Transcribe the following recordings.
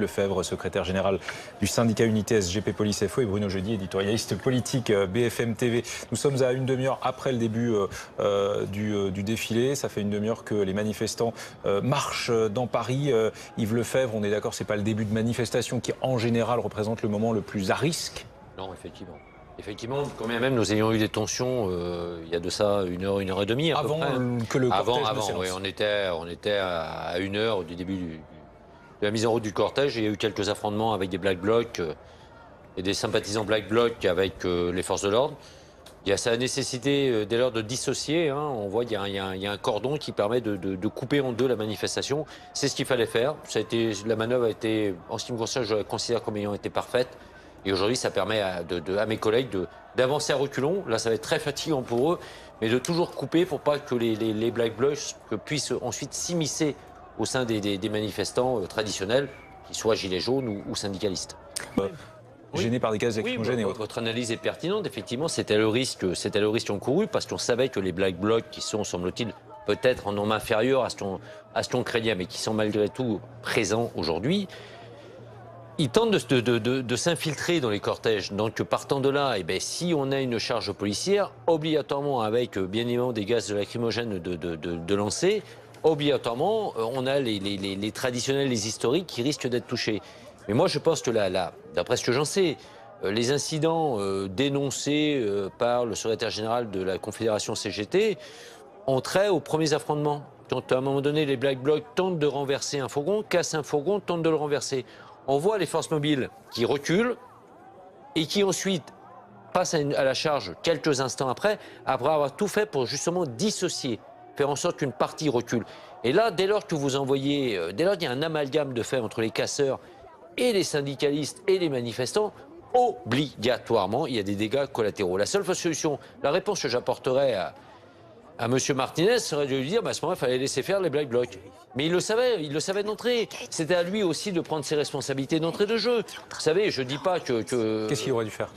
Lefebvre, secrétaire général du syndicat Unité SGP Police FO, et Bruno Jeudi, éditorialiste politique BFM TV. Nous sommes à une demi-heure après le début du défilé. Ça fait une demi-heure que les manifestants marchent dans Paris. Yves Lefebvre, on est d'accord, c'est pas le début de manifestation qui en général représente le moment le plus à risque? Non, effectivement. Effectivement, quand même nous ayons eu des tensions il y a de ça une heure et demie à peu près. Avant que le cortège Avant, oui, on était à une heure du début de la mise en route du cortège. Il y a eu quelques affrontements avec des Black Blocs et des sympathisants Black Blocs avec les forces de l'ordre. Il y a sa nécessité dès lors de dissocier. Hein. On voit qu'il y a un cordon qui permet de couper en deux la manifestation. C'est ce qu'il fallait faire. La manœuvre a été, en ce qui me concerne, je la considère comme ayant été parfaite. Et aujourd'hui, ça permet à mes collègues d'avancer à reculons. Là, ça va être très fatigant pour eux, mais de toujours couper pour pas que les Black Blocs puissent ensuite s'immiscer au sein des manifestants traditionnels, qu'ils soient gilets jaunes ou syndicalistes. Gênés par des gaz lacrymogènes et autres. Votre analyse est pertinente. Effectivement, c'était le risque encouru parce qu'on savait que les Black Blocs, qui sont, semble-t-il, peut-être en nombre inférieur à ce qu'on craignait, mais qui sont malgré tout présents aujourd'hui, ils tentent de s'infiltrer dans les cortèges. Donc, partant de là, si on a une charge policière, obligatoirement avec, bien évidemment, des gaz lacrymogènes de lancer, obligatoirement, on a les traditionnels, les historiques qui risquent d'être touchés. Mais moi, je pense que d'après ce que j'en sais, les incidents dénoncés par le secrétaire général de la Confédération CGT ont trait aux premiers affrontements. Quand, à un moment donné, les Black Blocs tentent de renverser un fourgon, cassent un fourgon, tentent de le renverser. On voit les forces mobiles qui reculent et qui ensuite passent à la charge quelques instants après avoir tout fait pour justement dissocier, faire en sorte qu'une partie recule. Et là, dès lors que vous envoyez, dès lors qu'il y a un amalgame de fait entre les casseurs et les syndicalistes et les manifestants, obligatoirement, il y a des dégâts collatéraux. La seule solution, la réponse que j'apporterais à M. Martinez serait de lui dire, à ce moment-là, il fallait laisser faire les Black Blocs. Mais il le savait d'entrée. C'était à lui aussi de prendre ses responsabilités d'entrée de jeu. Vous savez, je ne dis pas que... Qu'est-ce qu'il aurait dû faire?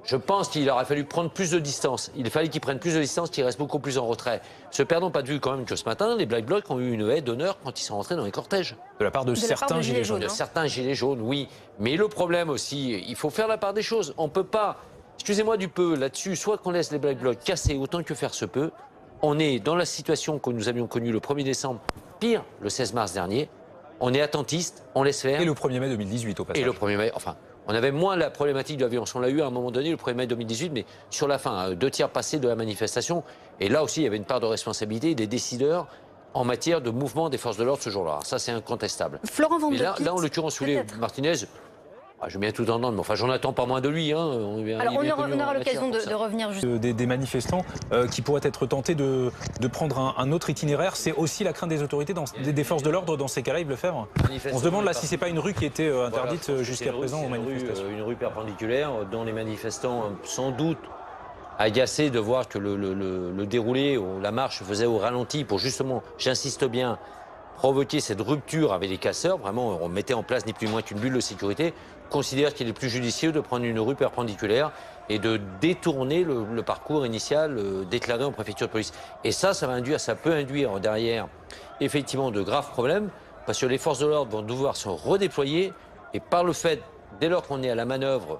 Je pense qu'il aurait fallu prendre plus de distance. Il fallait qu'il prenne plus de distance, qu'il reste beaucoup plus en retrait. Se perdons pas de vue quand même que ce matin, les Black Blocs ont eu une haie d'honneur quand ils sont rentrés dans les cortèges. De la part de certains gilets jaunes. De certains gilets jaunes, oui. Mais le problème aussi, il faut faire la part des choses. On ne peut pas, excusez-moi du peu, là-dessus, soit qu'on laisse les Black Blocs casser autant que faire se peut. On est dans la situation que nous avions connue le 1er décembre, pire, le 16 mars dernier. On est attentiste, on laisse faire. Et le 1er mai 2018 au passage. Et le 1er mai, enfin... On avait moins la problématique de la violence. On l'a eu à un moment donné, le 1er mai 2018, mais sur la fin, 2 tiers passés de la manifestation. Et là aussi, il y avait une part de responsabilité des décideurs en matière de mouvement des forces de l'ordre ce jour-là. Ça, c'est incontestable. Florent Van Et là, en l'occurrence, Martinez, je vais bien tout entendre, mais enfin, j'en attends pas moins de lui. Hein. Alors, on aura l'occasion de revenir juste. Des manifestants qui pourraient être tentés de prendre un autre itinéraire. C'est aussi la crainte des autorités, des forces de l'ordre dans ces cas-là, Yves Lefebvre. On se demande là si c'est pas une rue qui était interdite jusqu'à présent aux manifestations. Une rue perpendiculaire dont les manifestants, sans doute, agacés de voir que le déroulé, ou la marche se faisait au ralenti pour justement, j'insiste bien, provoquer cette rupture avec les casseurs. Vraiment, on mettait en place ni plus ni moins qu'une bulle de sécurité. Considère qu'il est plus judicieux de prendre une rue perpendiculaire et de détourner le parcours initial déclaré en préfecture de police. Et ça peut induire derrière effectivement de graves problèmes parce que les forces de l'ordre vont devoir se redéployer et par le fait, dès lors qu'on est à la manœuvre,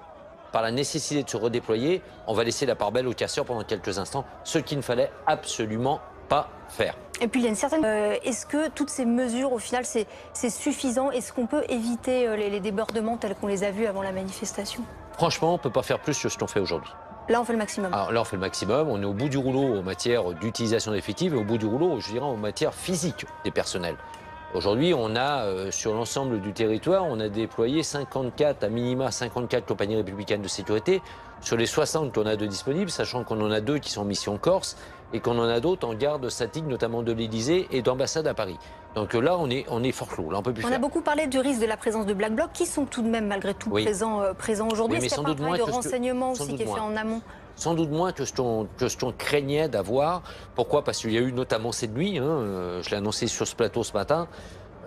par la nécessité de se redéployer, on va laisser la part belle aux casseurs pendant quelques instants, ce qu'il ne fallait absolument pas faire. Et puis il y a une certaine... Est-ce que toutes ces mesures, au final, c'est suffisant? Est-ce qu'on peut éviter les débordements tels qu'on les a vus avant la manifestation? Franchement, on ne peut pas faire plus que ce qu'on fait aujourd'hui. Là, on fait le maximum. Alors là, on fait le maximum. On est au bout du rouleau en matière d'utilisation d'effectifs et au bout du rouleau, je dirais, en matière physique des personnels. Aujourd'hui, on a, sur l'ensemble du territoire, on a déployé 54, à minima 54 compagnies républicaines de sécurité sur les 60 qu'on a de disponibles, sachant qu'on en a 2 qui sont en mission Corse et qu'on en a d'autres en garde statique, notamment de l'Élysée et d'ambassade à Paris. Donc là, on est fort flou. Là, on peut plus faire. On a beaucoup parlé du risque de la présence de Black Blocs qui sont tout de même, malgré tout, présents aujourd'hui. Oui, est-ce qu'il y a pas un travail de renseignement aussi qui est fait en amont? Sans doute moins que ce qu'on craignait d'avoir. Pourquoi? Parce qu'il y a eu notamment cette nuit, je l'ai annoncé sur ce plateau ce matin,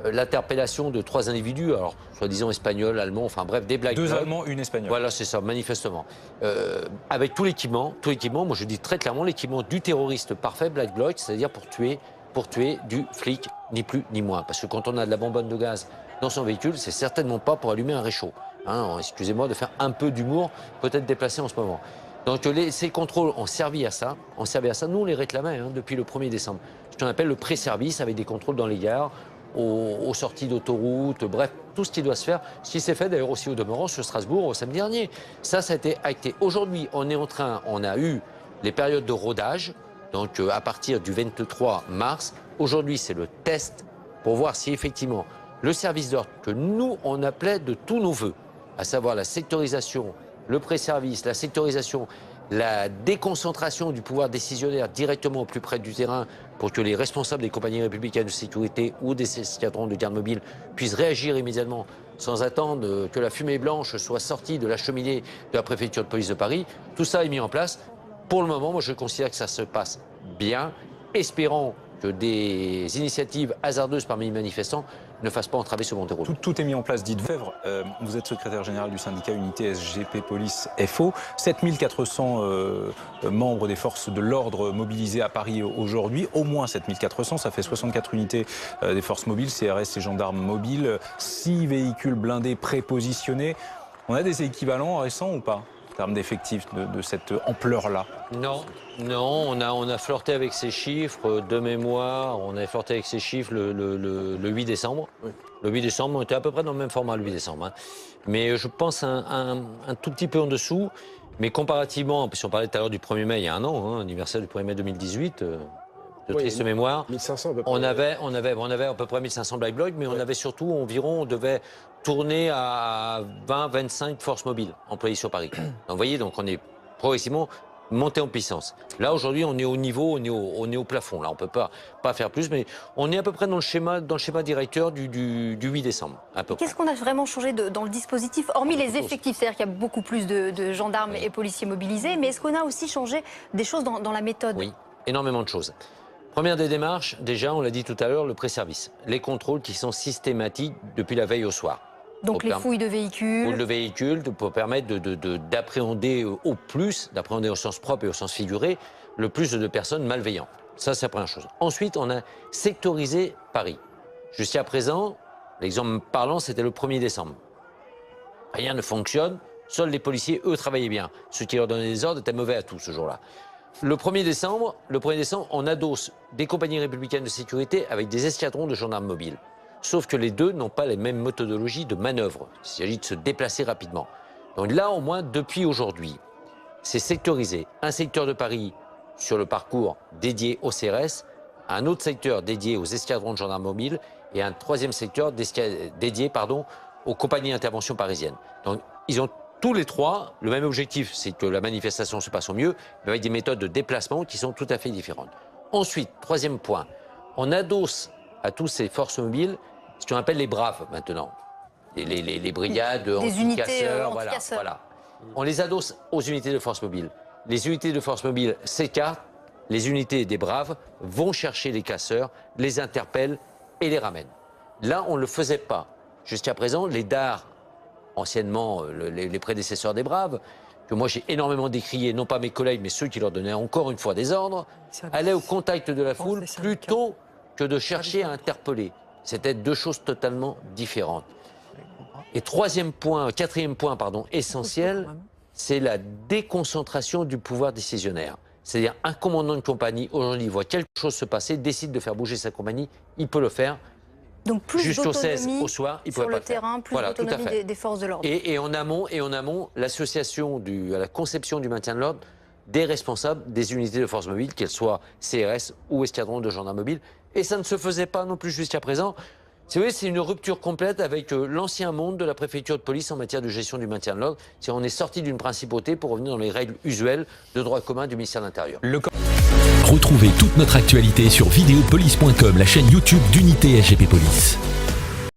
l'interpellation de 3 individus, alors soi-disant espagnols, allemands, enfin bref, des Black Blocs. 2 Allemands, une Espagnole. Voilà, c'est ça, manifestement. Avec tout l'équipement, moi je dis très clairement, l'équipement du terroriste parfait Black Bloc, c'est-à-dire pour tuer, pour tuer du flic, ni plus ni moins. Parce que quand on a de la bonbonne de gaz dans son véhicule, c'est certainement pas pour allumer un réchaud. Hein, excusez-moi de faire un peu d'humour, peut-être déplacé en ce moment. Donc ces contrôles ont servi à ça. Nous, on les réclamait depuis le 1er décembre. Ce qu'on appelle le pré-service, avec des contrôles dans les gares, aux sorties d'autoroute, bref, tout ce qui doit se faire. Ce qui s'est fait d'ailleurs aussi au demeurant sur Strasbourg samedi dernier. Ça a été acté. Aujourd'hui, on a eu les périodes de rodage, donc à partir du 23 mars. Aujourd'hui, c'est le test pour voir si effectivement le service d'ordre que nous, on appelait de tous nos voeux, à savoir la sectorisation, le pré-service, la sectorisation, la déconcentration du pouvoir décisionnaire directement au plus près du terrain pour que les responsables des compagnies républicaines de sécurité ou des escadrons de garde mobile puissent réagir immédiatement sans attendre que la fumée blanche soit sortie de la cheminée de la préfecture de police de Paris. Tout ça est mis en place. Pour le moment, moi je considère que ça se passe bien, espérant que des initiatives hasardeuses parmi les manifestants ne fassent pas entraver ce bon déroulement. Tout est mis en place, dites Fèvre. Vous êtes secrétaire général du syndicat Unité SGP Police FO. 7400 membres des forces de l'ordre mobilisés à Paris aujourd'hui. Au moins 7400, ça fait 64 unités des forces mobiles, CRS et gendarmes mobiles. 6 véhicules blindés prépositionnés. On a des équivalents récents ou pas en termes d'effectifs de cette ampleur-là? Non, on a flirté avec ces chiffres de mémoire. On avait flirté avec ces chiffres le 8 décembre. Oui. Le 8 décembre, on était à peu près dans le même format le 8 décembre. Mais je pense un tout petit peu en dessous. Mais comparativement, si on parlait tout à l'heure du 1er mai, il y a un an, anniversaire du 1er mai 2018, de triste mémoire, 1500 à peu près. On avait à peu près 1500 Black Blocs, mais on avait surtout environ, on devait tourner à 20-25 forces mobiles employées sur Paris. Donc vous voyez, on est progressivement monté en puissance. Là aujourd'hui, on est au niveau, on est au plafond. Là, on peut pas faire plus, mais on est à peu près dans le schéma directeur du 8 décembre. Qu'est-ce qu'on a vraiment changé dans le dispositif, hormis les effectifs? C'est-à-dire qu'il y a beaucoup plus de gendarmes et policiers mobilisés, mais est-ce qu'on a aussi changé des choses dans la méthode? Oui, énormément de choses. Première des démarches, déjà, on l'a dit tout à l'heure, le pré-service. Les contrôles qui sont systématiques depuis la veille au soir. Donc les fouilles de véhicules. Fouilles de véhicules pour permettre d'appréhender d'appréhender au sens propre et au sens figuré, le plus de personnes malveillantes. Ça, c'est la première chose. Ensuite, on a sectorisé Paris. Jusqu'à présent, l'exemple parlant, c'était le 1er décembre. Rien ne fonctionne, seuls les policiers, eux, travaillaient bien. Ceux qui leur donnaient des ordres étaient mauvais à tout ce jour-là. Le 1er décembre, on adosse des compagnies républicaines de sécurité avec des escadrons de gendarmes mobiles. Sauf que les deux n'ont pas les mêmes méthodologies de manœuvre. Il s'agit de se déplacer rapidement. Donc là, au moins, depuis aujourd'hui, c'est sectorisé. Un secteur de Paris sur le parcours dédié au CRS, un autre secteur dédié aux escadrons de gendarmes mobiles et un troisième secteur dédié aux compagnies d'intervention parisiennes. Donc ils ont tous les trois le même objectif, c'est que la manifestation se passe au mieux, mais avec des méthodes de déplacement qui sont tout à fait différentes. Ensuite, troisième point, on adosse à tous ces forces mobiles ce qu'on appelle les braves maintenant. Les brigades anti-casseurs, voilà. On les adosse aux unités de forces mobiles. Les unités de forces mobiles s'écartent, les unités des braves vont chercher les casseurs, les interpellent et les ramènent. Là, on ne le faisait pas. Jusqu'à présent, les DAR, anciennement les prédécesseurs des braves, que moi j'ai énormément décrié, non pas mes collègues, mais ceux qui leur donnaient encore une fois des ordres, allaient au contact de la foule plutôt que de chercher à interpeller. C'était deux choses totalement différentes. Et quatrième point, essentiel, c'est la déconcentration du pouvoir décisionnaire. C'est-à-dire un commandant de compagnie, aujourd'hui, voit quelque chose se passer, décide de faire bouger sa compagnie, il peut le faire. Donc plus jusqu'au 16 au soir, il sur pourrait le pas terrain, plus d'autonomie des forces de l'ordre. Et en amont, l'association à la conception du maintien de l'ordre des responsables des unités de forces mobiles, qu'elles soient CRS ou escadrons de gendarmes mobiles. Et ça ne se faisait pas non plus jusqu'à présent. C'est une rupture complète avec l'ancien monde de la préfecture de police en matière de gestion du maintien de l'ordre. On est sorti d'une principauté pour revenir dans les règles usuelles de droit commun du ministère de l'Intérieur. Retrouvez toute notre actualité sur videopolice.com, la chaîne YouTube d'Unité SGP Police.